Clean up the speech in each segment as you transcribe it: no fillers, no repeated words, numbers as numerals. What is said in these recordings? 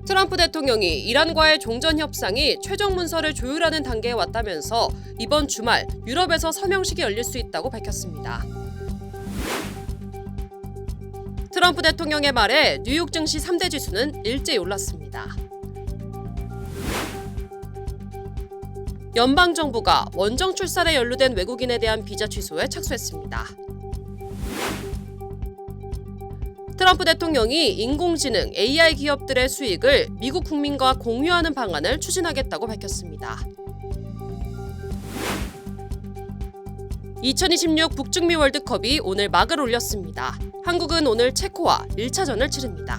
트럼프 대통령이 이란과의 종전 협상이 최종 문서를 조율하는 단계에 왔다면서 이번 주말 유럽에서 서명식이 열릴 수 있다고 밝혔습니다. 트럼프 대통령의 말에 뉴욕 증시 3대 지수는 일제히 올랐습니다. 연방정부가 원정 출산에 연루된 외국인에 대한 비자 취소에 착수했습니다. 트럼프 대통령이 인공지능 AI 기업들의 수익을 미국 국민과 공유하는 방안을 추진하겠다고 밝혔습니다. 2026 북중미 월드컵이 오늘 막을 올렸습니다. 한국은 오늘 체코와 1차전을 치릅니다.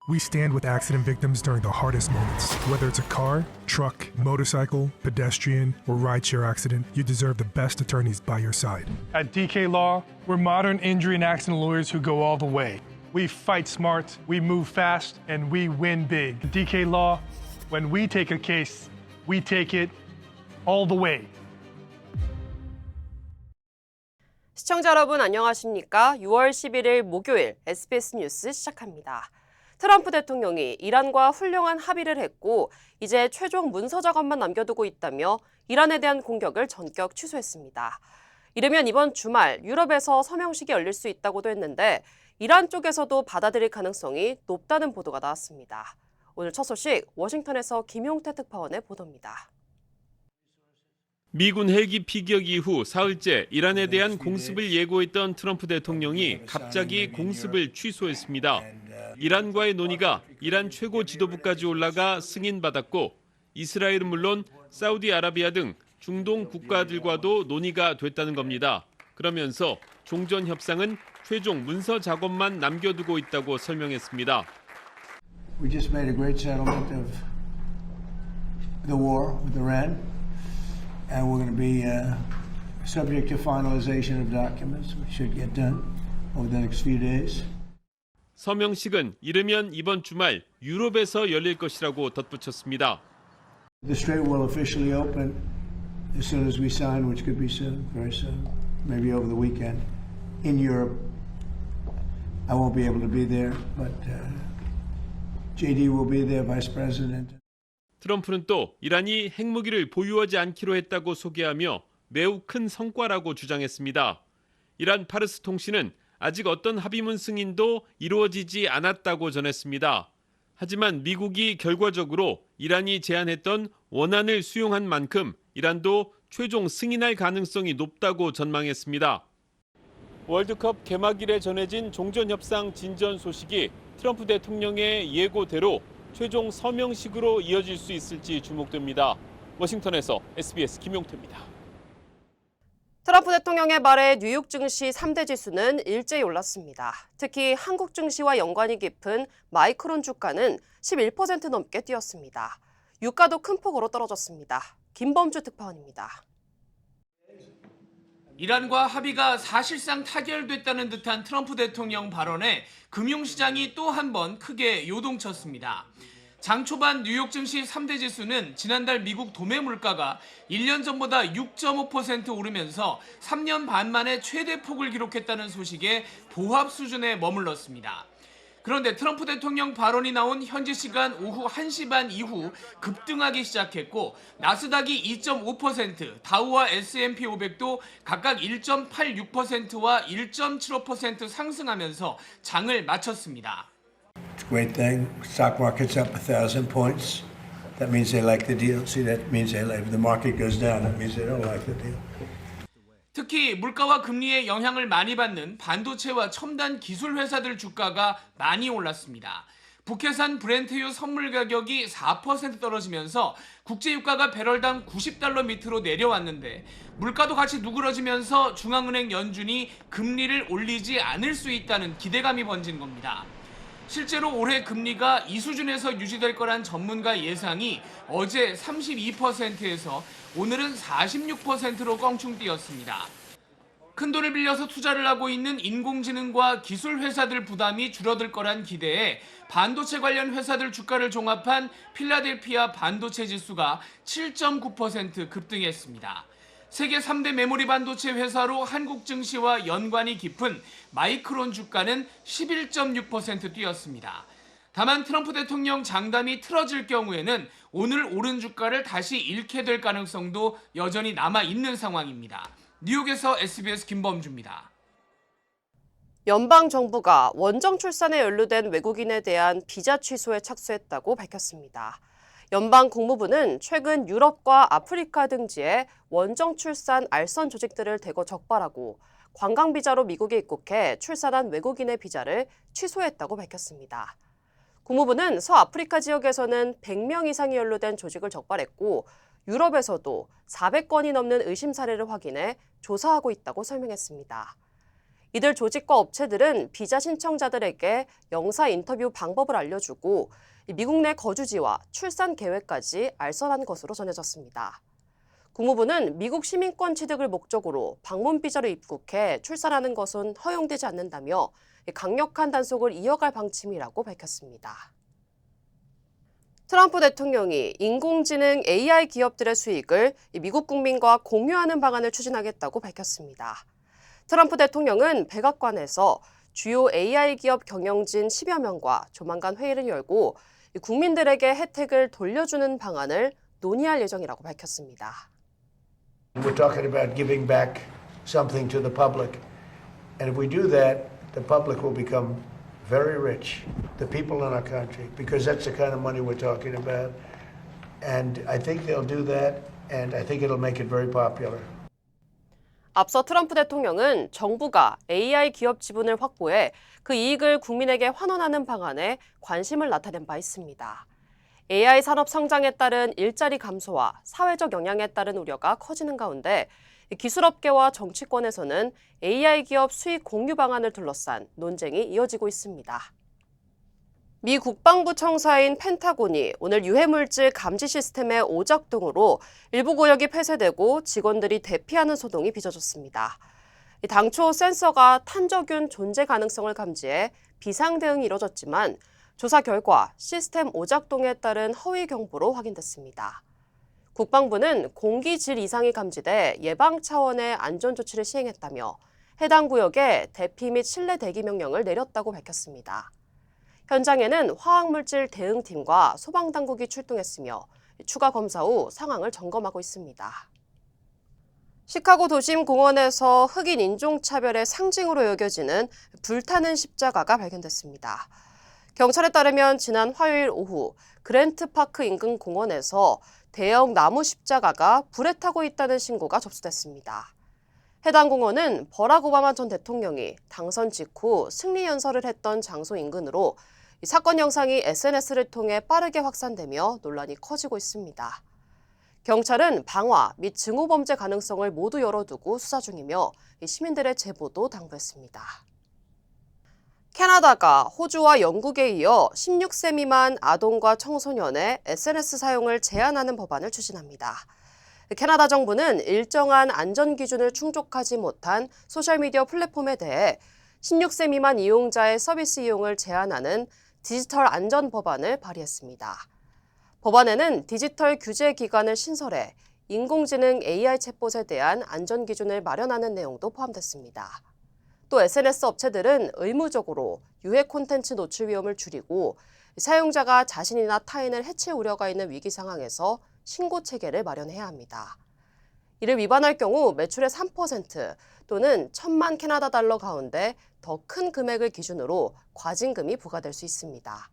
We stand with accident victims during the hardest moments. Whether it's a car, truck, motorcycle, pedestrian, or rideshare accident, you deserve the best attorneys by your side. At DK Law, we're modern injury and accident lawyers who go all the way. We fight smart, we move fast, and we win big. At DK Law, when we take a case, we take it all the way. 시청자 여러분 안녕하십니까? 6월 11일 목요일 SBS 뉴스 시작합니다. 트럼프 대통령이 이란과 훌륭한 합의를 했고 이제 최종 문서 작업만 남겨두고 있다며 이란에 대한 공격을 전격 취소했습니다. 이르면 이번 주말 유럽에서 서명식이 열릴 수 있다고도 했는데 이란 쪽에서도 받아들일 가능성이 높다는 보도가 나왔습니다. 오늘 첫 소식 워싱턴에서 김용태 특파원의 보도입니다. 미군 헬기 피격 이후 사흘째 이란에 대한 공습을 예고했던 트럼프 대통령이 갑자기 공습을 취소했습니다. 이란과의 논의가 이란 최고 지도부까지 올라가 승인받았고 이스라엘은 물론 사우디아라비아 등 중동 국가들과도 논의가 됐다는 겁니다. 그러면서 종전 협상은 최종 문서 작업만 남겨두고 있다고 설명했습니다. We just made a great settlement of the war with Iran, and we're going to be subject to finalization of documents, which should get done over the next few days. 서명식은 이르면 이번 주말 유럽에서 열릴 것이라고 덧붙였습니다. The strait will officially open as soon as we sign, which could be soon, very soon, maybe over the weekend. In Europe, I won't be able to be there, but JD will be there, Vice President. 트럼프는 또 이란이 핵무기를 보유하지 않기로 했다고 소개하며 매우 큰 성과라고 주장했습니다. 이란 파르스 통신은 아직 어떤 합의문 승인도 이루어지지 않았다고 전했습니다. 하지만 미국이 결과적으로 이란이 제안했던 원안을 수용한 만큼 이란도 최종 승인할 가능성이 높다고 전망했습니다. 월드컵 개막일에 전해진 종전협상 진전 소식이 트럼프 대통령의 예고대로 최종 서명식으로 이어질 수 있을지 주목됩니다. 워싱턴에서 SBS 김용태입니다. 트럼프 대통령의 말에 뉴욕 증시 3대 지수는 일제히 올랐습니다. 특히 한국 증시와 연관이 깊은 마이크론 주가는 11% 넘게 뛰었습니다. 유가도 큰 폭으로 떨어졌습니다. 김범주 특파원입니다. 이란과 합의가 사실상 타결됐다는 듯한 트럼프 대통령 발언에 금융시장이 또 한 번 크게 요동쳤습니다. 장 초반 뉴욕 증시 3대 지수는 지난달 미국 도매 물가가 1년 전보다 6.5% 오르면서 3년 반 만에 최대 폭을 기록했다는 소식에 보합 수준에 머물렀습니다. 그런데 트럼프 대통령 발언이 나온 현지 시간 오후 1시 반 이후 급등하기 시작했고 나스닥이 2.5%, 다우와 S&P 500도 각각 1.86%와 1.75% 상승하면서 장을 마쳤습니다. It's a great thing. Stock market's up 1,000 points. That means they like the deal. See, that means they like. If the market goes down, that means they don't like the deal. 특히 물가와 금리의 영향을 많이 받는 반도체와 첨단 기술 회사들 주가가 많이 올랐습니다. 북해산 브렌트유 선물 가격이 4% 떨어지면서 국제유가가 배럴당 90달러 밑으로 내려왔는데 물가도 같이 누그러지면서 중앙은행 연준이 금리를 올리지 않을 수 있다는 기대감이 번진 겁니다. 실제로 올해 금리가 이 수준에서 유지될 거란 전문가 예상이 어제 32%에서 오늘은 46%로 껑충 뛰었습니다. 큰돈을 빌려서 투자를 하고 있는 인공지능과 기술 회사들 부담이 줄어들 거란 기대에 반도체 관련 회사들 주가를 종합한 필라델피아 반도체 지수가 7.9% 급등했습니다. 세계 3대 메모리 반도체 회사로 한국 증시와 연관이 깊은 마이크론 주가는 11.6% 뛰었습니다. 다만 트럼프 대통령 장담이 틀어질 경우에는 오늘 오른 주가를 다시 잃게 될 가능성도 여전히 남아 있는 상황입니다. 뉴욕에서 SBS 김범주입니다. 연방 정부가 원정 출산에 연루된 외국인에 대한 비자 취소에 착수했다고 밝혔습니다. 연방 국무부는 최근 유럽과 아프리카 등지에 원정 출산 알선 조직들을 대거 적발하고 관광 비자로 미국에 입국해 출산한 외국인의 비자를 취소했다고 밝혔습니다. 국무부는 서아프리카 지역에서는 100명 이상이 연루된 조직을 적발했고 유럽에서도 400건이 넘는 의심 사례를 확인해 조사하고 있다고 설명했습니다. 이들 조직과 업체들은 비자 신청자들에게 영사 인터뷰 방법을 알려주고 미국 내 거주지와 출산 계획까지 알선한 것으로 전해졌습니다. 국무부는 미국 시민권 취득을 목적으로 방문 비자로 입국해 출산하는 것은 허용되지 않는다며 강력한 단속을 이어갈 방침이라고 밝혔습니다. 트럼프 대통령이 인공지능 AI 기업들의 수익을 미국 국민과 공유하는 방안을 추진하겠다고 밝혔습니다. 트럼프 대통령은 백악관에서 주요 AI 기업 경영진 10여 명과 조만간 회의를 열고 국민들에게 혜택을 돌려주는 방안을 논의할 예정이라고 밝혔습니다. We're talking about giving back something to the public. And if we do that, the public will become very rich, the people in our country, because that's the kind of money we're talking about. And I think they'll do that, and I think it'll make it very popular. 앞서 트럼프 대통령은 정부가 AI 기업 지분을 확보해 그 이익을 국민에게 환원하는 방안에 관심을 나타낸 바 있습니다. AI 산업 성장에 따른 일자리 감소와 사회적 영향에 따른 우려가 커지는 가운데 기술업계와 정치권에서는 AI 기업 수익 공유 방안을 둘러싼 논쟁이 이어지고 있습니다. 미 국방부 청사인 펜타곤이 오늘 유해물질 감지 시스템의 오작동으로 일부 구역이 폐쇄되고 직원들이 대피하는 소동이 빚어졌습니다. 당초 센서가 탄저균 존재 가능성을 감지해 비상 대응이 이뤄졌지만 조사 결과 시스템 오작동에 따른 허위 경보로 확인됐습니다. 국방부는 공기 질 이상이 감지돼 예방 차원의 안전 조치를 시행했다며 해당 구역에 대피 및 실내 대기 명령을 내렸다고 밝혔습니다. 현장에는 화학물질 대응팀과 소방당국이 출동했으며 추가 검사 후 상황을 점검하고 있습니다. 시카고 도심 공원에서 흑인 인종차별의 상징으로 여겨지는 불타는 십자가가 발견됐습니다. 경찰에 따르면 지난 화요일 오후 그랜트파크 인근 공원에서 대형 나무 십자가가 불에 타고 있다는 신고가 접수됐습니다. 해당 공원은 버락 오바마 전 대통령이 당선 직후 승리 연설을 했던 장소 인근으로 이 사건 영상이 SNS를 통해 빠르게 확산되며 논란이 커지고 있습니다. 경찰은 방화 및 증오 범죄 가능성을 모두 열어두고 수사 중이며 시민들의 제보도 당부했습니다. 캐나다가 호주와 영국에 이어 16세 미만 아동과 청소년의 SNS 사용을 제한하는 법안을 추진합니다. 캐나다 정부는 일정한 안전 기준을 충족하지 못한 소셜미디어 플랫폼에 대해 16세 미만 이용자의 서비스 이용을 제한하는 디지털 안전 법안을 발의했습니다. 법안에는 디지털 규제 기관을 신설해 인공지능 AI 챗봇에 대한 안전 기준을 마련하는 내용도 포함됐습니다. 또 SNS 업체들은 의무적으로 유해 콘텐츠 노출 위험을 줄이고 사용자가 자신이나 타인을 해칠 우려가 있는 위기 상황에서 신고 체계를 마련해야 합니다. 이를 위반할 경우 매출의 3% 또는 1,000만 캐나다 달러 가운데 더 큰 금액을 기준으로 과징금이 부과될 수 있습니다.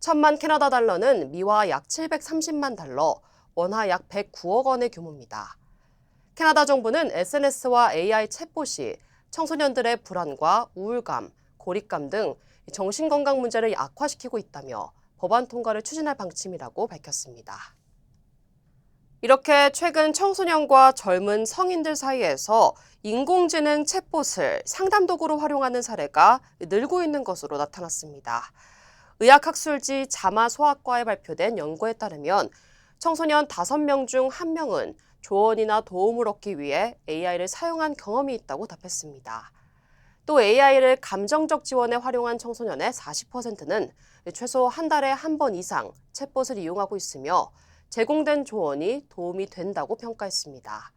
1,000만 캐나다 달러는 미화 약 730만 달러, 원화 약 109억 원의 규모입니다. 캐나다 정부는 SNS와 AI 챗봇이 청소년들의 불안과 우울감, 고립감 등 정신건강 문제를 악화시키고 있다며 법안 통과를 추진할 방침이라고 밝혔습니다. 이렇게 최근 청소년과 젊은 성인들 사이에서 인공지능 챗봇을 상담 도구로 활용하는 사례가 늘고 있는 것으로 나타났습니다. 의학학술지 자마소아과에 발표된 연구에 따르면 청소년 5명 중 1명은 조언이나 도움을 얻기 위해 AI를 사용한 경험이 있다고 답했습니다. 또 AI를 감정적 지원에 활용한 청소년의 40%는 최소 한 달에 한 번 이상 챗봇을 이용하고 있으며 제공된 조언이 도움이 된다고 평가했습니다.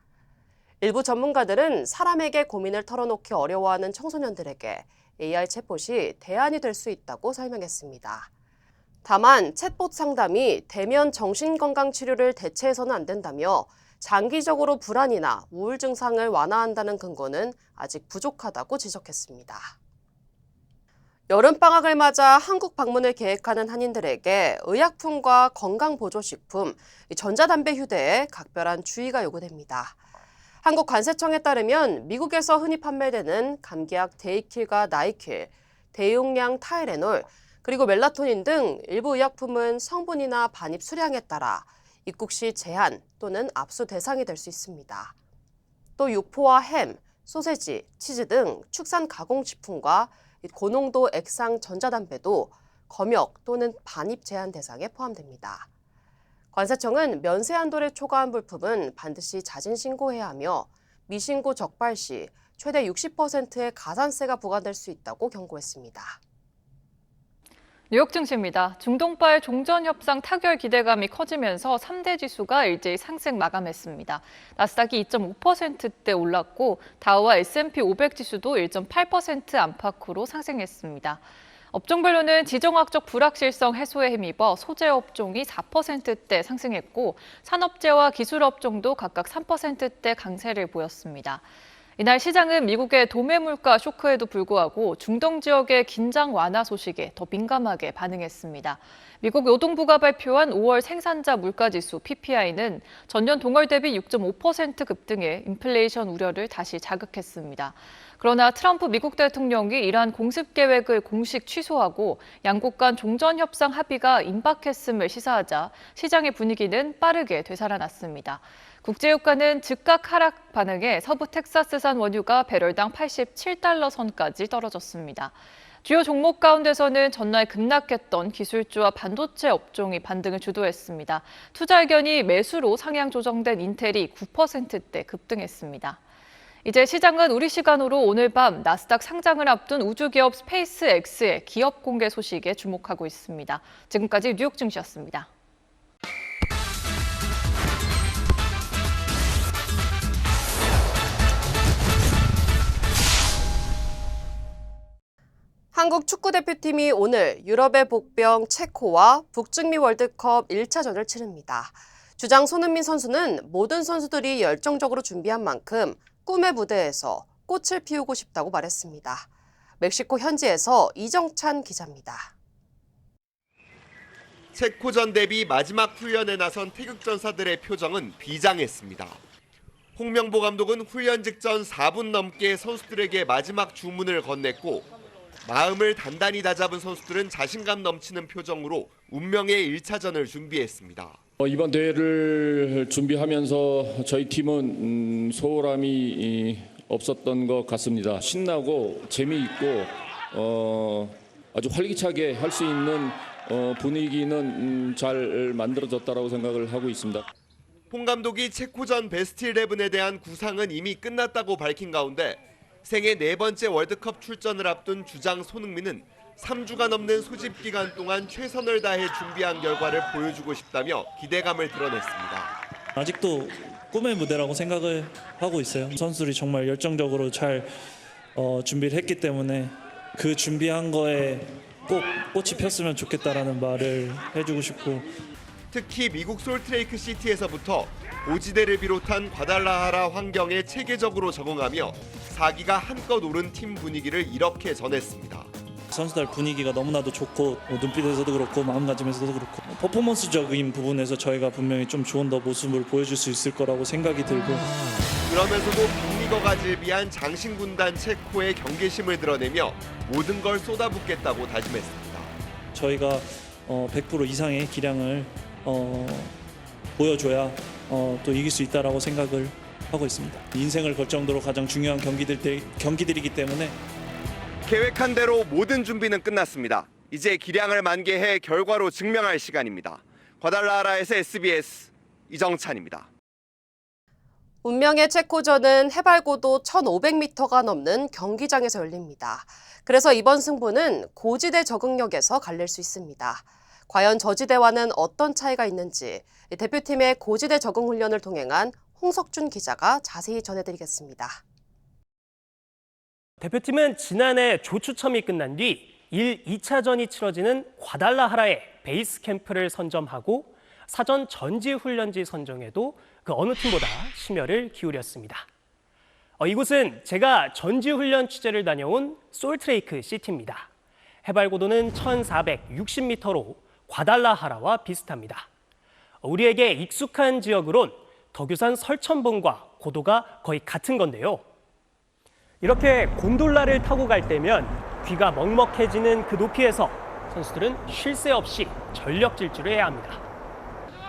일부 전문가들은 사람에게 고민을 털어놓기 어려워하는 청소년들에게 AI 챗봇이 대안이 될 수 있다고 설명했습니다. 다만 챗봇 상담이 대면 정신건강 치료를 대체해서는 안 된다며 장기적으로 불안이나 우울 증상을 완화한다는 근거는 아직 부족하다고 지적했습니다. 여름방학을 맞아 한국 방문을 계획하는 한인들에게 의약품과 건강보조식품, 전자담배 휴대에 각별한 주의가 요구됩니다. 한국관세청에 따르면 미국에서 흔히 판매되는 감기약 데이킬과 나이킬, 대용량 타이레놀, 그리고 멜라토닌 등 일부 의약품은 성분이나 반입 수량에 따라 입국 시 제한 또는 압수 대상이 될 수 있습니다. 또 육포와 햄, 소세지, 치즈 등 축산 가공식품과 고농도 액상 전자담배도 검역 또는 반입 제한 대상에 포함됩니다. 관세청은 면세 한도를 초과한 물품은 반드시 자진 신고해야 하며 미신고 적발 시 최대 60%의 가산세가 부과될 수 있다고 경고했습니다. 뉴욕 증시입니다. 중동발 종전 협상 타결 기대감이 커지면서 3대 지수가 일제히 상승 마감했습니다. 나스닥이 2.5%대 올랐고 다우와 S&P 500 지수도 1.8% 안팎으로 상승했습니다. 업종별로는 지정학적 불확실성 해소에 힘입어 소재 업종이 4%대 상승했고 산업재와 기술 업종도 각각 3%대 강세를 보였습니다. 이날 시장은 미국의 도매 물가 쇼크에도 불구하고 중동 지역의 긴장 완화 소식에 더 민감하게 반응했습니다. 미국 노동부가 발표한 5월 생산자 물가지수 PPI는 전년 동월 대비 6.5% 급등해 인플레이션 우려를 다시 자극했습니다. 그러나 트럼프 미국 대통령이 이러한 공습 계획을 공식 취소하고 양국 간 종전 협상 합의가 임박했음을 시사하자 시장의 분위기는 빠르게 되살아났습니다. 국제유가는 즉각 하락 반응에 서부 텍사스산 원유가 배럴당 87달러 선까지 떨어졌습니다. 주요 종목 가운데서는 전날 급락했던 기술주와 반도체 업종이 반등을 주도했습니다. 투자 의견이 매수로 상향 조정된 인텔이 9%대 급등했습니다. 이제 시장은 우리 시간으로 오늘 밤 나스닥 상장을 앞둔 우주기업 스페이스X의 기업 공개 소식에 주목하고 있습니다. 지금까지 뉴욕 증시였습니다. 한국 축구대표팀이 오늘 유럽의 복병 체코와 북중미 월드컵 1차전을 치릅니다. 주장 손흥민 선수는 모든 선수들이 열정적으로 준비한 만큼 꿈의 무대에서 꽃을 피우고 싶다고 말했습니다. 멕시코 현지에서 이정찬 기자입니다. 체코전 대비 마지막 훈련에 나선 태극전사들의 표정은 비장했습니다. 홍명보 감독은 훈련 직전 4분 넘게 선수들에게 마지막 주문을 건넸고 마음을 단단히 다잡은 선수들은 자신감 넘치는 표정으로 운명의 1차전을 준비했습니다. 이번 대회를 준비하면서 저희 팀은 소홀함이 없었던 것 같습니다. 신나고 재미있고 아주 활기차게 할 수 있는 분위기는 잘 만들어졌다고 생각을 하고 있습니다. 홍 감독이 체코전 베스트 11에 대한 구상은 이미 끝났다고 밝힌 가운데 생애 4번째 월드컵 출전을 앞둔 주장 손흥민은 3주가 넘는 소집 기간 동안 최선을 다해 준비한 결과를 보여주고 싶다며 기대감을 드러냈습니다. 아직도 꿈의 무대라고 생각을 하고 있어요. 선수들이 정말 열정적으로 잘 준비를 했기 때문에 그 준비한 거에 꼭 꽃이 폈으면 좋겠다라는 말을 해주고 싶고 특히 미국 솔트레이크 시티에서부터 고지대를 비롯한 과달라하라 환경에 체계적으로 적응하며 사기가 한껏 오른 팀 분위기를 이렇게 전했습니다. 선수들 분위기가 너무나도 좋고 눈빛에서도 그렇고 마음가짐에서도 그렇고 퍼포먼스적인 부분에서 저희가 분명히 좀 좋은 더 모습을 보여줄 수 있을 거라고 생각이 들고 그러면서도 빅리거가 질비한 장신군단 체코의 경계심을 드러내며 모든 걸 쏟아붓겠다고 다짐했습니다. 저희가 100% 이상의 기량을 보여줘야 또 이길 수 있다라고 생각을 하고 있습니다. 인생을 걸 정도로 가장 중요한 경기들이기 때문에 계획한 대로 모든 준비는 끝났습니다. 이제 기량을 만개해 결과로 증명할 시간입니다. 과달라하라에서 SBS 이정찬입니다. 운명의 체코전은 해발고도 1,500m가 넘는 경기장에서 열립니다. 그래서 이번 승부는 고지대 적응력에서 갈릴 수 있습니다. 과연 저지대와는 어떤 차이가 있는지 대표팀의 고지대 적응 훈련을 동행한 홍석준 기자가 자세히 전해드리겠습니다. 대표팀은 지난해 조추첨이 끝난 뒤 2차전이 치러지는 과달라하라에 베이스 캠프를 선점하고 사전 전지 훈련지 선정에도 그 어느 팀보다 심혈을 기울였습니다. 이곳은 제가 전지 훈련 취재를 다녀온 솔트레이크 시티입니다. 해발 고도는 1,460m로 과달라하라와 비슷합니다. 우리에게 익숙한 지역으론 덕유산 설천봉과 고도가 거의 같은 건데요. 이렇게 곤돌라를 타고 갈 때면 귀가 먹먹해지는 그 높이에서 선수들은 쉴 새 없이 전력 질주를 해야 합니다.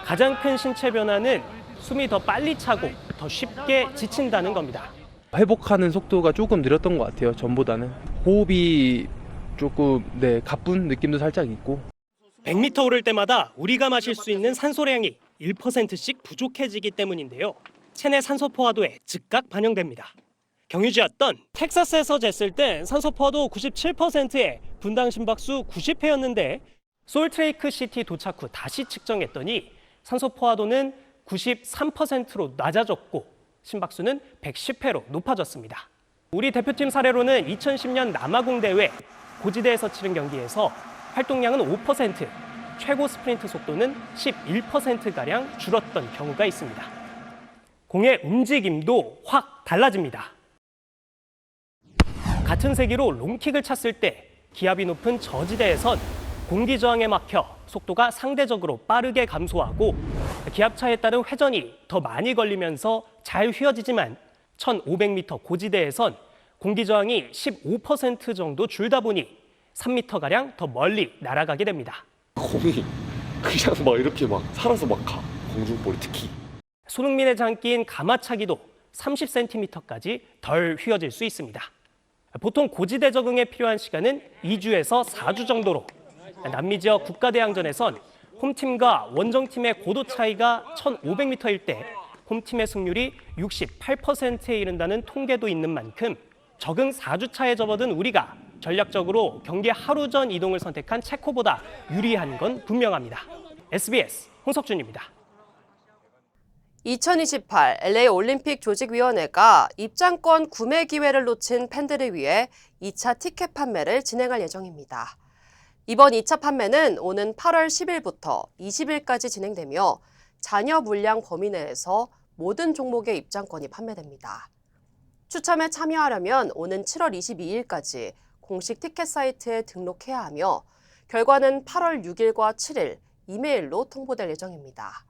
가장 큰 신체 변화는 숨이 더 빨리 차고 더 쉽게 지친다는 겁니다. 회복하는 속도가 조금 느렸던 것 같아요. 전보다는. 호흡이 조금 가쁜 느낌도 살짝 있고. 100m 오를 때마다 우리가 마실 수 있는 산소량이 1%씩 부족해지기 때문인데요. 체내 산소 포화도에 즉각 반영됩니다. 경유지였던 텍사스에서 쟀을 땐 산소 포화도 97%에 분당 심박수 90회였는데 솔트레이크 시티 도착 후 다시 측정했더니 산소 포화도는 93%로 낮아졌고 심박수는 110회로 높아졌습니다. 우리 대표팀 사례로는 2010년 남아공 대회 고지대에서 치른 경기에서 활동량은 5%, 최고 스프린트 속도는 11%가량 줄었던 경우가 있습니다. 공의 움직임도 확 달라집니다. 같은 세기로 롱킥을 찼을 때 기압이 높은 저지대에선 공기 저항에 막혀 속도가 상대적으로 빠르게 감소하고 기압차에 따른 회전이 더 많이 걸리면서 잘 휘어지지만 1500m 고지대에선 공기 저항이 15% 정도 줄다 보니 3m가량 더 멀리 날아가게 됩니다. 공이 그냥 막 이렇게 막 살아서 막 가. 공중볼이 특히. 손흥민의 장기인 가마차기도 30cm까지 덜 휘어질 수 있습니다. 보통 고지대 적응에 필요한 시간은 2주에서 4주 정도로 남미 지역 국가대항전에선 홈팀과 원정팀의 고도 차이가 1500m일 때 홈팀의 승률이 68%에 이른다는 통계도 있는 만큼 적응 4주 차에 접어든 우리가 전략적으로 경기 하루 전 이동을 선택한 체코보다 유리한 건 분명합니다. SBS 홍석준입니다. 2028 LA 올림픽 조직위원회가 입장권 구매 기회를 놓친 팬들을 위해 2차 티켓 판매를 진행할 예정입니다. 이번 2차 판매는 오는 8월 10일부터 20일까지 진행되며 잔여 물량 범위 내에서 모든 종목의 입장권이 판매됩니다. 추첨에 참여하려면 오는 7월 22일까지 공식 티켓 사이트에 등록해야 하며 결과는 8월 6일과 7일 이메일로 통보될 예정입니다.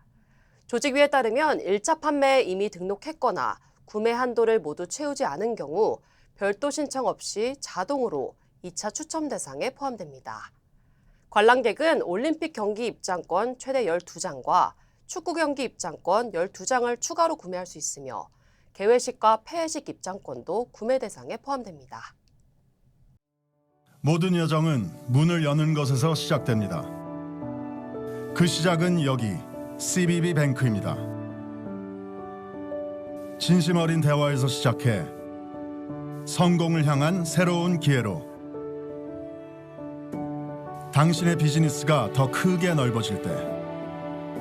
조직위에 따르면 1차 판매에 이미 등록했거나 구매 한도를 모두 채우지 않은 경우 별도 신청 없이 자동으로 2차 추첨 대상에 포함됩니다. 관람객은 올림픽 경기 입장권 최대 12장과 축구 경기 입장권 12장을 추가로 구매할 수 있으며 개회식과 폐회식 입장권도 구매 대상에 포함됩니다. 모든 여정은 문을 여는 것에서 시작됩니다. 그 시작은 여기 CBB 뱅크입니다. 진심 어린 대화에서 시작해 성공을 향한 새로운 기회로 당신의 비즈니스가 더 크게 넓어질 때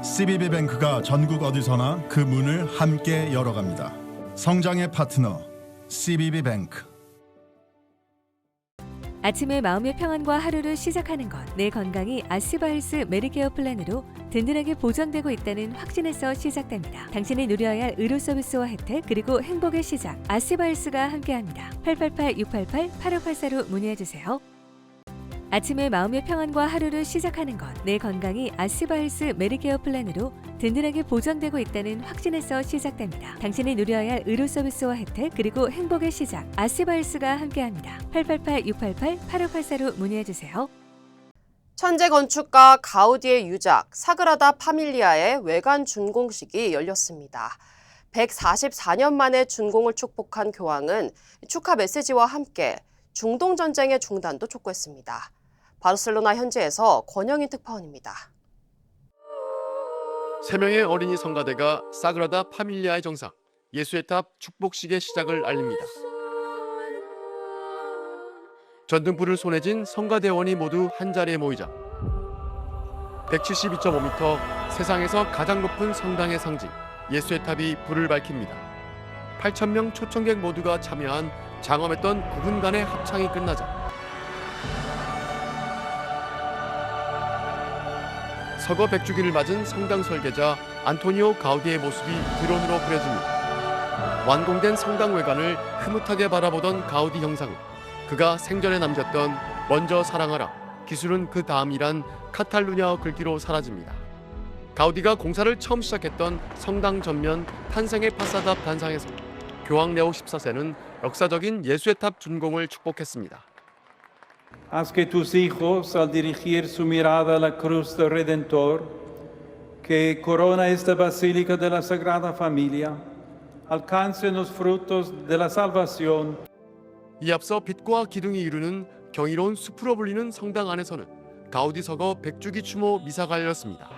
CBB 뱅크가 전국 어디서나 그 문을 함께 열어갑니다. 성장의 파트너 CBB 뱅크. 아침에 마음의 평안과 하루를 시작하는 것, 내 건강이 아스바헬스 메디케어 플랜으로 든든하게 보장되고 있다는 확신에서 시작됩니다. 당신이 누려야 할 의료 서비스와 혜택, 그리고 행복의 시작, 아스바헬스가 함께합니다. 888-688-8584로 문의해주세요. 아침에 마음의 평안과 하루를 시작하는 것, 내 건강이 아스바헬스 메디케어 플랜으로 든든하게 보장되고 있다는 확신에서 시작됩니다. 당신이 누려야 할 의료 서비스와 혜택, 그리고 행복의 시작, 아스바헬스가 함께합니다. 888-688-8584로 문의해주세요. 천재 건축가 가우디의 유작 사그라다 파밀리아의 외관 준공식이 열렸습니다. 144년 만에 준공을 축복한 교황은 축하 메시지와 함께 중동 전쟁의 중단도 촉구했습니다. 바르셀로나 현지에서 권영인 특파원입니다. 3명의 어린이 성가대가 사그라다 파밀리아의 정상, 예수의 탑 축복식의 시작을 알립니다. 전등불을 손에 쥔 성가대원이 모두 한자리에 모이자 172.5m 세상에서 가장 높은 성당의 상징, 예수의 탑이 불을 밝힙니다. 8,000명 초청객 모두가 참여한 장엄했던 9분간의 합창이 끝나자 서거 100주기를 맞은 성당 설계자 안토니오 가우디의 모습이 드론으로 그려집니다. 완공된 성당 외관을 흐뭇하게 바라보던 가우디 형상은 그가 생전에 남겼던 먼저 사랑하라, 기술은 그 다음이란 카탈루냐어 글귀로 사라집니다. 가우디가 공사를 처음 시작했던 성당 전면 탄생의 파사드 앞 단상에서 교황 레오 14세는 역사적인 예수의 탑 준공을 축복했습니다. Haz que tus hijos, al dirigir su mirada a la cruz del Redentor, que corona esta basílica de la Sagrada Familia, alcancen los frutos de la salvación. 이 앞서 빛과 기둥이 이루는 경이로운 숲으로 불리는 성당 안에서는 가우디 서거 100주기 추모 미사가 열렸습니다.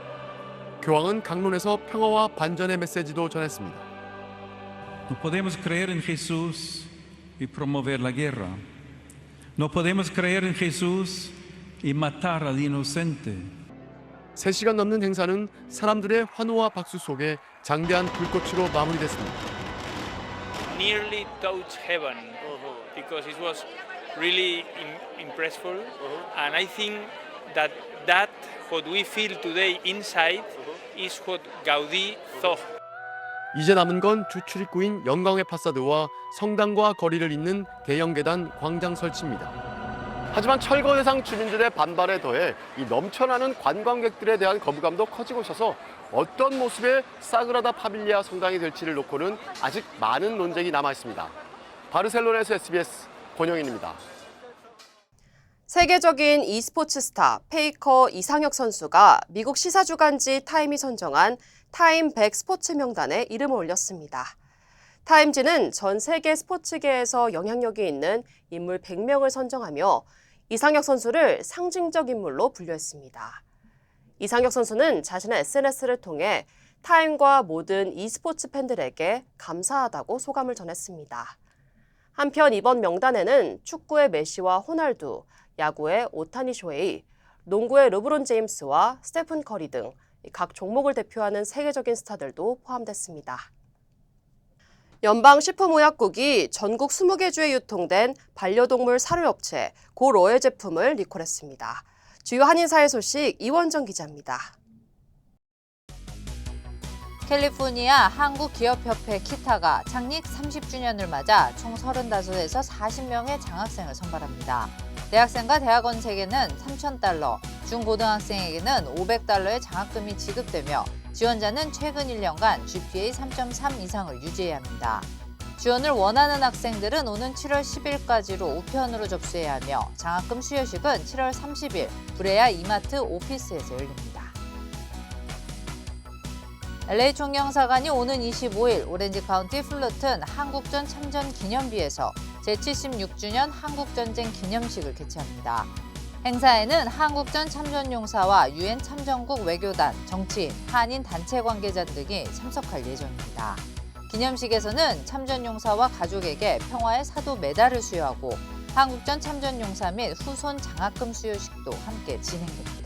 교황은 강론에서 평화와 반전의 메시지도 전했습니다. No podemos creer en Jesús y promover la guerra. No podemos creer en Jesús y matar al inocente. 3시간 넘는 행사는 사람들의 환호와 박수 속에 장대한 불꽃으로 마무리됐습니다. Nearly touched heaven because it was really impressive, and I think that what we feel today inside is what Gaudí thought. 이제 남은 건 주 출입구인 영광의 파사드와 성당과 거리를 잇는 대형 계단 광장 설치입니다. 하지만 철거 대상 주민들의 반발에 더해 이 넘쳐나는 관광객들에 대한 거부감도 커지고 있어서 어떤 모습의 사그라다 파밀리아 성당이 될지를 놓고는 아직 많은 논쟁이 남아 있습니다. 바르셀로나에서 SBS 권영인입니다. 세계적인 e스포츠 스타 페이커 이상혁 선수가 미국 시사주간지 타임이 선정한 타임 100 스포츠 명단에 이름을 올렸습니다. 타임지는 전 세계 스포츠계에서 영향력이 있는 인물 100명을 선정하며 이상혁 선수를 상징적 인물로 분류했습니다. 이상혁 선수는 자신의 SNS를 통해 타임과 모든 e스포츠 팬들에게 감사하다고 소감을 전했습니다. 한편 이번 명단에는 축구의 메시와 호날두, 야구의 오타니 쇼헤이, 농구의 르브론 제임스와 스테픈 커리 등 각 종목을 대표하는 세계적인 스타들도 포함됐습니다. 연방식품의약국이 전국 20개 주에 유통된 반려동물 사료업체 고로엘 제품을 리콜했습니다. 주요 한인사회 소식 이원정 기자입니다. 캘리포니아 한국기업협회 키타가 창립 30주년을 맞아 총 35에서 40명의 장학생을 선발합니다. 대학생과 대학원생에게는 $3,000, 중고등학생에게는 $500의 장학금이 지급되며 지원자는 최근 1년간 GPA 3.3 이상을 유지해야 합니다. 지원을 원하는 학생들은 오는 7월 10일까지로 우편으로 접수해야 하며 장학금 수여식은 7월 30일 브레아 이마트 오피스에서 열립니다. LA 총영사관이 오는 25일 오렌지 카운티 플루튼 한국전 참전 기념비에서 제76주년 한국전쟁 기념식을 개최합니다. 행사에는 한국전 참전용사와 유엔 참전국 외교단, 정치인, 한인 단체 관계자 등이 참석할 예정입니다. 기념식에서는 참전용사와 가족에게 평화의 사도 메달을 수여하고 한국전 참전용사 및 후손 장학금 수여식도 함께 진행됩니다.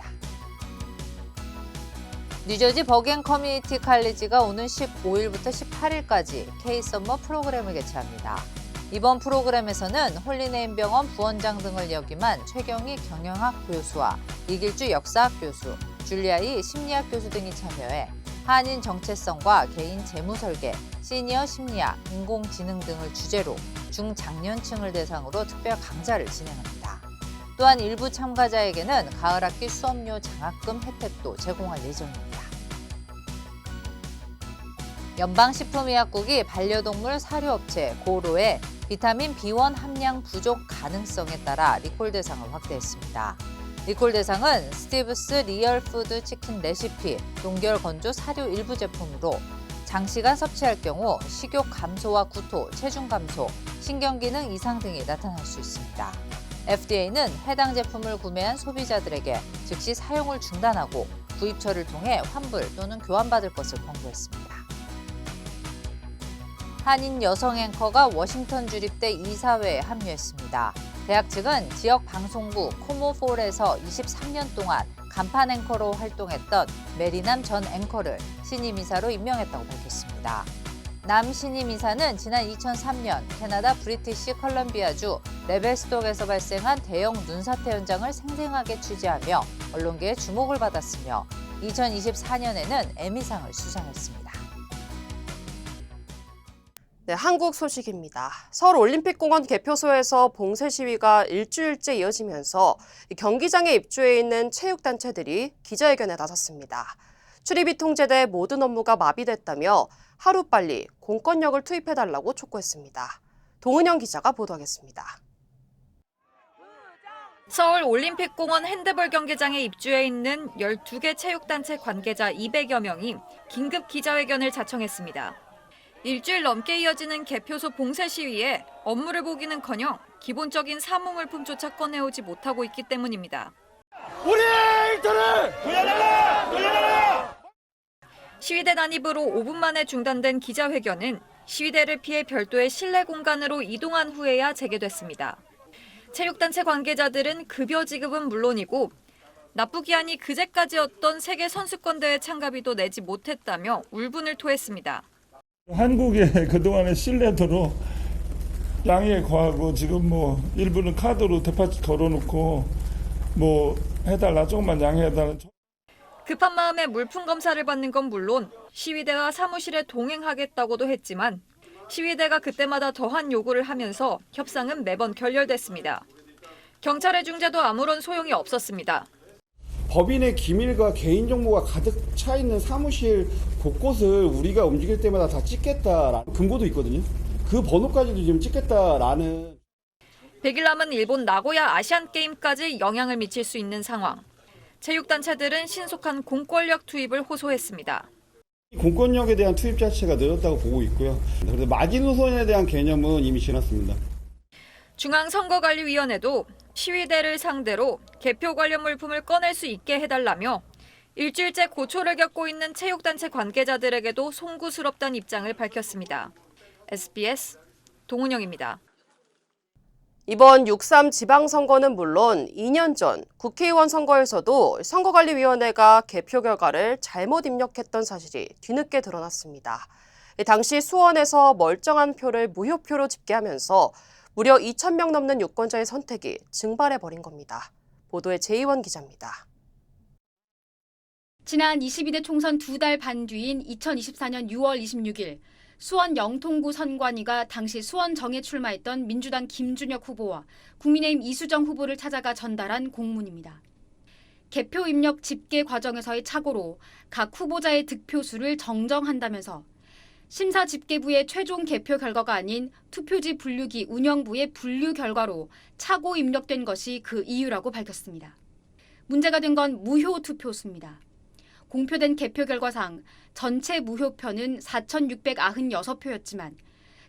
뉴저지 버겐 커뮤니티 칼리지가 오는 15일부터 18일까지 K-서머 프로그램을 개최합니다. 이번 프로그램에서는 홀리네임병원 부원장 등을 역임한 최경희 경영학 교수와 이길주 역사학 교수, 줄리아이 심리학 교수 등이 참여해 한인 정체성과 개인 재무 설계, 시니어 심리학, 인공지능 등을 주제로 중장년층을 대상으로 특별 강좌를 진행합니다. 또한 일부 참가자에게는 가을 학기 수업료 장학금 혜택도 제공할 예정입니다. 연방식품의약국이 반려동물 사료업체 고로의 비타민 B1 함량 부족 가능성에 따라 리콜 대상을 확대했습니다. 리콜 대상은 스티브스 리얼 푸드 치킨 레시피 동결 건조 사료 일부 제품으로 장시간 섭취할 경우 식욕 감소와 구토, 체중 감소, 신경기능 이상 등이 나타날 수 있습니다. FDA는 해당 제품을 구매한 소비자들에게 즉시 사용을 중단하고 구입처를 통해 환불 또는 교환받을 것을 권고했습니다. 한인 여성 앵커가 워싱턴 주립대 이사회에 합류했습니다. 대학 측은 지역 방송국 코모4에서 23년 동안 간판 앵커로 활동했던 메리남 전 앵커를 신임 이사로 임명했다고 밝혔습니다. 남 신임 이사는 지난 2003년 캐나다 브리티시 컬럼비아주 레벨스톡에서 발생한 대형 눈사태 현장을 생생하게 취재하며 언론계의 주목을 받았으며 2024년에는 에미상을 수상했습니다. 네, 한국 소식입니다. 서울올림픽공원 개표소에서 봉쇄 시위가 일주일째 이어지면서 경기장에 입주해 있는 체육단체들이 기자회견에 나섰습니다. 출입이 통제돼 모든 업무가 마비됐다며 하루빨리 공권력을 투입해달라고 촉구했습니다. 동은영 기자가 보도하겠습니다. 서울 올림픽공원 핸드볼 경기장에 입주해 있는 12개 체육단체 관계자 200여 명이 긴급 기자회견을 자청했습니다. 일주일 넘게 이어지는 개표소 봉쇄 시위에 업무를 보기는커녕 기본적인 사무물품조차 꺼내오지 못하고 있기 때문입니다. 우리 일터를 구해달라! 시위대 난입으로 5분 만에 중단된 기자회견은 시위대를 피해 별도의 실내 공간으로 이동한 후에야 재개됐습니다. 체육단체 관계자들은 급여 지급은 물론이고 납부 기한이 그제까지였던 세계 선수권대회 참가비도 내지 못했다며 울분을 토했습니다. 한국의 그동안의 신뢰도로 양해에 거하고 지금 일부는 카드로 데파짓 걸어놓고 해달라 조금만 양해해달라. 급한 마음에 물품 검사를 받는 건 물론 시위대와 사무실에 동행하겠다고도 했지만 시위대가 그때마다 더한 요구를 하면서 협상은 매번 결렬됐습니다. 경찰의 중재도 아무런 소용이 없었습니다. 법인의 기밀과 개인정보가 가득 차 있는 사무실 곳곳을 우리가 움직일 때마다 다 찍겠다라는 근거도 있거든요. 그 번호까지도 지금 찍겠다라는. 100일 남은 일본 나고야 아시안게임까지 영향을 미칠 수 있는 상황. 체육단체들은 신속한 공권력 투입을 호소했습니다. 공권력에 대한 투입 자체가 늘었다고 보고 있고요. 그래서 마지노선에 대한 개념은 이미 지났습니다. 중앙선거관리위원회도 시위대를 상대로 개표 관련 물품을 꺼낼 수 있게 해달라며 일주일째 고초를 겪고 있는 체육단체 관계자들에게도 송구스럽다는 입장을 밝혔습니다. SBS 동은영입니다. 이번 6.3 지방선거는 물론 2년 전 국회의원 선거에서도 선거관리위원회가 개표 결과를 잘못 입력했던 사실이 뒤늦게 드러났습니다. 당시 수원에서 멀쩡한 표를 무효표로 집계하면서 무려 2,000명 넘는 유권자의 선택이 증발해버린 겁니다. 보도에 제이원 기자입니다. 지난 22대 총선 2달 반 뒤인 2024년 6월 26일 수원 영통구 선관위가 당시 수원정에 출마했던 민주당 김준혁 후보와 국민의힘 이수정 후보를 찾아가 전달한 공문입니다. 개표 입력 집계 과정에서의 착오로 각 후보자의 득표수를 정정한다면서 심사 집계부의 최종 개표 결과가 아닌 투표지 분류기 운영부의 분류 결과로 착오 입력된 것이 그 이유라고 밝혔습니다. 문제가 된 건 무효 투표수입니다. 공표된 개표 결과상 전체 무효표는 4,696표였지만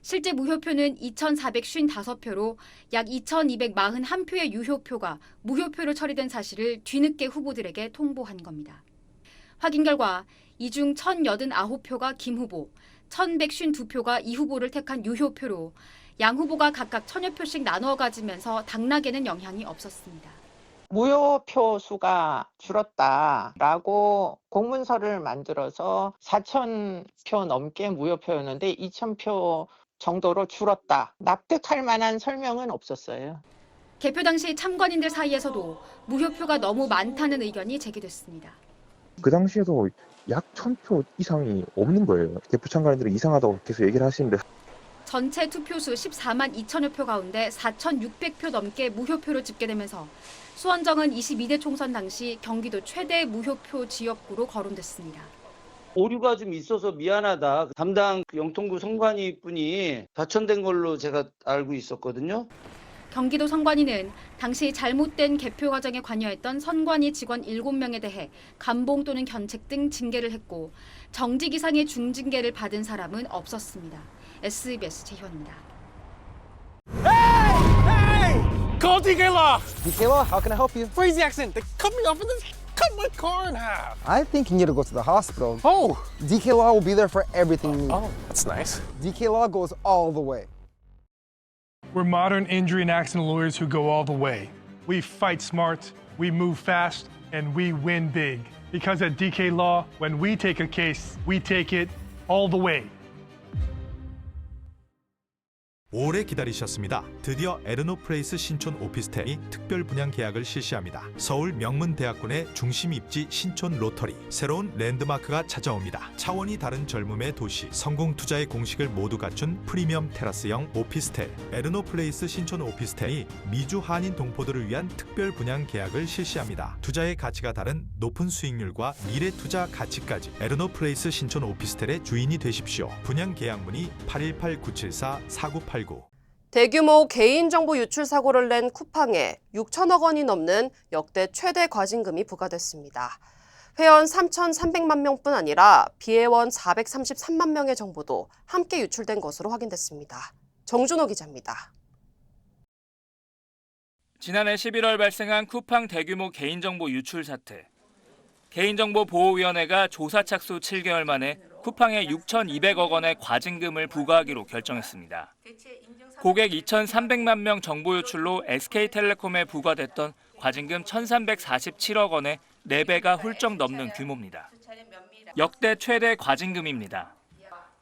실제 무효표는 2,455표로 약 2,241표의 유효표가 무효표로 처리된 사실을 뒤늦게 후보들에게 통보한 겁니다. 확인 결과 이 중 1,089표가 김 후보, 1,152표가 이 후보를 택한 유효표로 양 후보가 각각 1,000여 표씩 나누어 가지면서 당락에는 영향이 없었습니다. 무효표 수가 줄었다라고 공문서를 만들어서 4,000표 넘게 무효표였는데 2,000표 정도로 줄었다. 납득할 만한 설명은 없었어요. 개표 당시 참관인들 사이에서도 무효표가 너무 많다는 의견이 제기됐습니다. 그 당시에도 약 1,000표 이상이 없는 거예요. 개표 참관인들이 이상하다고 계속 얘기를 하시는데 전체 투표수 14만 2천여 표 가운데 4,600표 넘게 무효표로 집계되면서 수원정은 22대 총선 당시 경기도 최대 무효표 지역구로 거론됐습니다. 오류가 좀 있어서 미안하다. 담당 영통구 선관위 분이 좌천된 걸로 제가 알고 있었거든요. 경기도 선관위는 당시 잘못된 개표 과정에 관여했던 선관위 직원 7명에 대해 감봉 또는 견책 등 징계를 했고 정직 이상의 중징계를 받은 사람은 없었습니다. SBS 최희원입니다. Call DK Law! DK Law, how can I help you? Crazy accident. They cut me off and then cut my car in half. I think you need to go to the hospital. Oh! DK Law will be there for everything you need. Oh, that's nice. DK Law goes all the way. We're modern injury and accident lawyers who go all the way. We fight smart, we move fast, and we win big. Because at DK Law, when we take a case, we take it all the way. 오래 기다리셨습니다. 드디어 에르노플레이스 신촌 오피스텔이 특별 분양 계약을 실시합니다. 서울 명문대학군의 중심 입지 신촌 로터리, 새로운 랜드마크가 찾아옵니다. 차원이 다른 젊음의 도시, 성공 투자의 공식을 모두 갖춘 프리미엄 테라스형 오피스텔 에르노플레이스 신촌 오피스텔이 미주 한인 동포들을 위한 특별 분양 계약을 실시합니다. 투자의 가치가 다른 높은 수익률과 미래 투자 가치까지 에르노플레이스 신촌 오피스텔의 주인이 되십시오. 분양 계약 문의 818-974-4989. 대규모 개인정보 유출 사고를 낸 쿠팡에 6천억 원이 넘는 역대 최대 과징금이 부과됐습니다. 회원 3,300만 명뿐 아니라 비회원 433만 명의 정보도 함께 유출된 것으로 확인됐습니다. 정준호 기자입니다. 지난해 11월 발생한 쿠팡 대규모 개인정보 유출 사태. 개인정보보호위원회가 조사 착수 7개월 만에 쿠팡에 6,200억 원의 과징금을 부과하기로 결정했습니다. 고객 2,300만 명 정보 유출로 SK텔레콤에 부과됐던 과징금 1,347억 원의 4배가 훌쩍 넘는 규모입니다. 역대 최대 과징금입니다.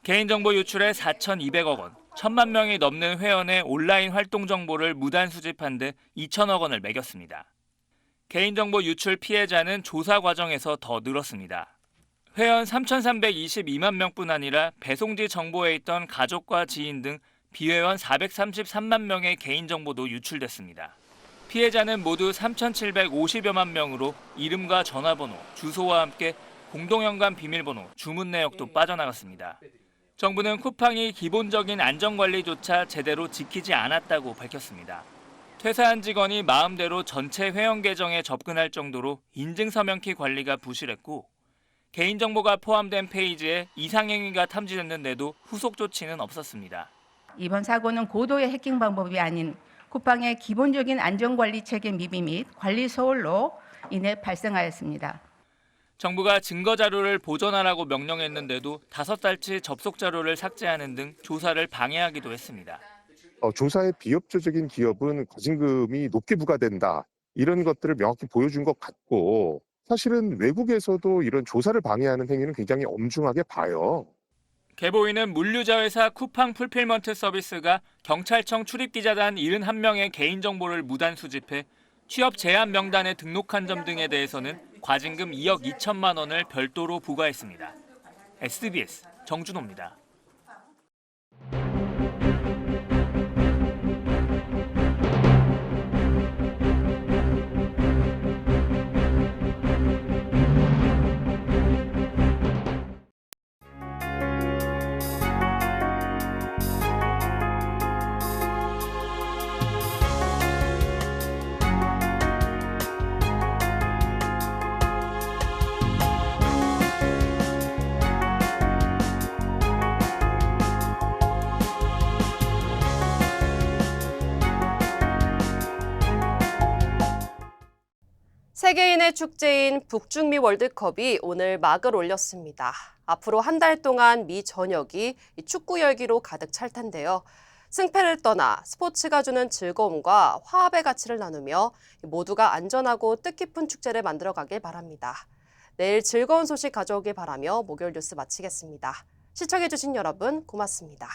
개인정보 유출에 4,200억 원, 1,000만 명이 넘는 회원의 온라인 활동 정보를 무단 수집한 데 2천억 원을 매겼습니다. 개인정보 유출 피해자는 조사 과정에서 더 늘었습니다. 회원 3,322만 명뿐 아니라 배송지 정보에 있던 가족과 지인 등 비회원 433만 명의 개인정보도 유출됐습니다. 피해자는 모두 3,750여만 명으로 이름과 전화번호, 주소와 함께 공동연관 비밀번호, 주문 내역도 빠져나갔습니다. 정부는 쿠팡이 기본적인 안전관리조차 제대로 지키지 않았다고 밝혔습니다. 퇴사한 직원이 마음대로 전체 회원 계정에 접근할 정도로 인증서명키 관리가 부실했고 개인정보가 포함된 페이지에 이상행위가 탐지됐는데도 후속 조치는 없었습니다. 이번 사고는 고도의 해킹 방법이 아닌 쿠팡의 기본적인 안전관리 체계 미비 및 관리 소홀로 인해 발생하였습니다. 정부가 증거자료를 보존하라고 명령했는데도 5달치 접속자료를 삭제하는 등 조사를 방해하기도 했습니다. 조사에 비협조적인 기업은 과징금이 높게 부과된다. 이런 것들을 명확히 보여준 것 같고 사실은 외국에서도 이런 조사를 방해하는 행위는 굉장히 엄중하게 봐요. 개보이는 물류자 회사 쿠팡 풀필먼트 서비스가 경찰청 출입기자단 71명의 개인정보를 무단 수집해 취업 제한 명단에 등록한 점 등에 대해서는 과징금 2억 2천만 원을 별도로 부과했습니다. SBS 정준호입니다. 세계인의 축제인 북중미 월드컵이 오늘 막을 올렸습니다. 앞으로 한 달 동안 미 전역이 축구 열기로 가득 찰 텐데요. 승패를 떠나 스포츠가 주는 즐거움과 화합의 가치를 나누며 모두가 안전하고 뜻깊은 축제를 만들어가길 바랍니다. 내일 즐거운 소식 가져오길 바라며 목요일 뉴스 마치겠습니다. 시청해주신 여러분 고맙습니다.